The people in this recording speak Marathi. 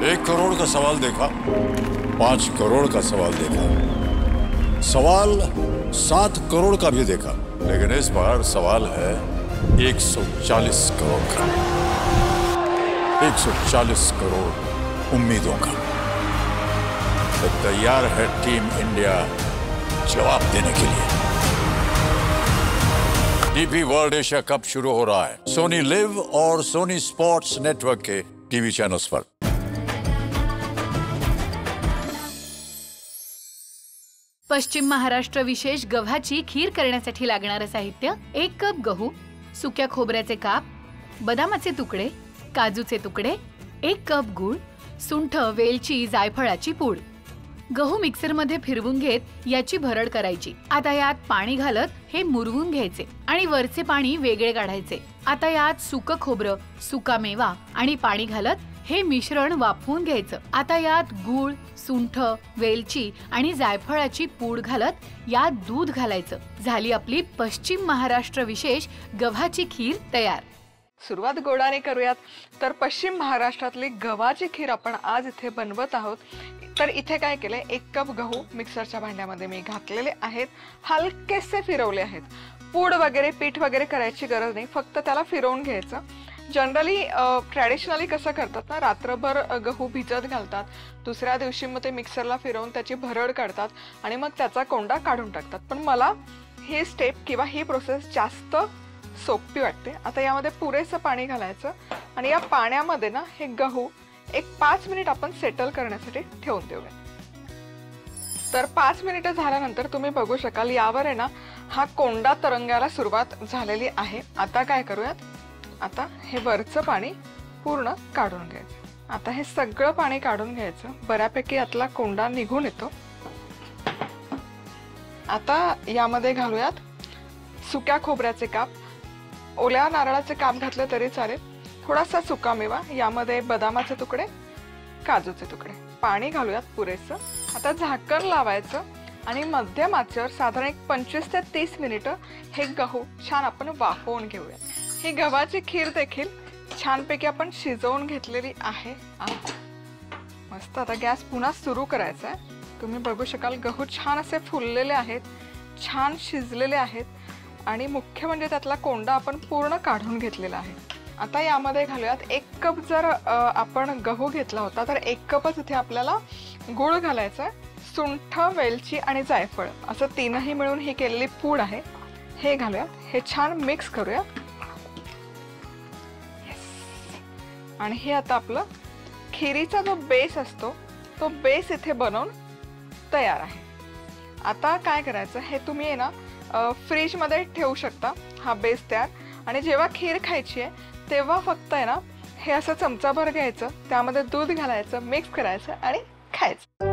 1 करोड़ का सवाल देखा, 5 करोड़ का सवाल देखा, सवाल 7 करोड़ का भी देखा, लेकिन इस बार सवाल है 140 करोड़ का। 140 करोड़ उम्मीदों का। तो तैयार है टीम इंडिया जवाब देने के लिए। डीपी वर्ल्ड एशिया कप शुरू हो रहा है सोनी लिव और सोनी स्पोर्ट्स नेटवर्क के टीवी चैनल्स पर। पश्चिम महाराष्ट्र विशेष गव्हाची खीर करण्यासाठी लागणारे साहित्य: 1 कप गहू, सुक्या खोबऱ्याचे काप, बदामाचे तुकडे, काजूचे तुकडे, 1 कप गूळ, सुंठ, वेलची, जायफळाची पूड। गहू मिक्सरमध्ये फिरवून घेत याची भरड करायची। आता यात पाणी घालत हे मुरवून घ्यायचे आणि वरचे पाणी वेगळे काढायचे। आता यात सुकं खोबरं, सुका मेवा आणि पाणी घालत हे मिश्रण वाफवून घ्यायचं। आता यात गूळ, सुंठ, वेलची आणि जायफळाची पूड घालत यात दूध घालायचं। झाली आपली पश्चिम महाराष्ट्र विशेष गव्हाची खीर तयार। सुरुवात गोडाने करूयात। तर पश्चिम महाराष्ट्रातली गव्हाची खीर आपण आज इथे बनवत आहोत। तर इथे काय केले, 1 कप गहू मिक्सरच्या भांड्यामध्ये मी घातलेले आहेत, हलकेसे फिरवले आहेत। पूड वगैरे पीठ वगैरे करायची गरज नाही, फक्त त्याला फिरवून घ्यायचं। जनरली ट्रॅडिशनली कसं करतात ना, रात्रभर गहू भिजत घालतात, दुसऱ्या दिवशी मग ते मिक्सरला फिरवून त्याची भरड काढतात आणि मग त्याचा कोंडा काढून टाकतात। पण मला हे स्टेप किंवा ही प्रोसेस जास्त सोपी वाटते। आता यामध्ये पुरेसं पाणी घालायचं आणि या पाण्यामध्ये ना हे गहू एक 5 मिनिट आपण सेटल करण्यासाठी ठेवून देऊया। तर 5 मिनिटं झाल्यानंतर तुम्ही बघू शकाल यावर आहे ना हा कोंडा तरंगायला सुरुवात झालेली आहे। आता काय करूयात, आता हे वरचं पाणी पूर्ण काढून घ्यायचं। आता हे सगळं पाणी काढून घ्यायचं, बऱ्यापैकी यातला कोंडा निघून येतो। आता यामध्ये घालूयात सुक्या खोबऱ्याचे काप, ओल्या नारळाचे काप घातले तरी चालेल, थोडासा सुका मेवा, यामध्ये बदामाचे तुकडे, काजूचे तुकडे, पाणी घालूयात पुरेसं। आता झाकण लावायचं आणि मध्यम आचेवर साधारण 25 ते 30 मिनिटं हे गहू छान आपण वाफवून घेऊया। ही गव्हाची खीर देखील छानपैकी आपण शिजवून घेतलेली आहे। मस्त। आता गॅस पुन्हा सुरू करायचा आहे। तुम्ही बघू शकाल गहू छान असे फुललेले आहेत, छान शिजलेले आहेत आणि मुख्य म्हणजे त्यातला कोंडा आपण पूर्ण काढून घेतलेला आहे। आता यामध्ये घालूयात 1 कप जर आपण गहू घेतला होता तर 1 कपच इथे आपल्याला गूळ घालायचा आहे। सुंठ, वेलची आणि जायफळ असं तीनही मिळून ही केलेली पूड आहे, हे घालूयात। हे छान मिक्स करूयात आणि हे आता आपलं खिरीचा जो बेस असतो तो बेस इथे बनवून तयार आहे। आता काय करायचं, हे तुम्ही आहे ना फ्रीज मध्ये ठेवू शकता हा बेस तयार, आणि जेव्हा खीर खायची आहे तेव्हा फक्त आहे ना हे असं चमचाभर घ्यायचं, त्यामध्ये दूध घालायचं, मिक्स करायचं आणि खायचं।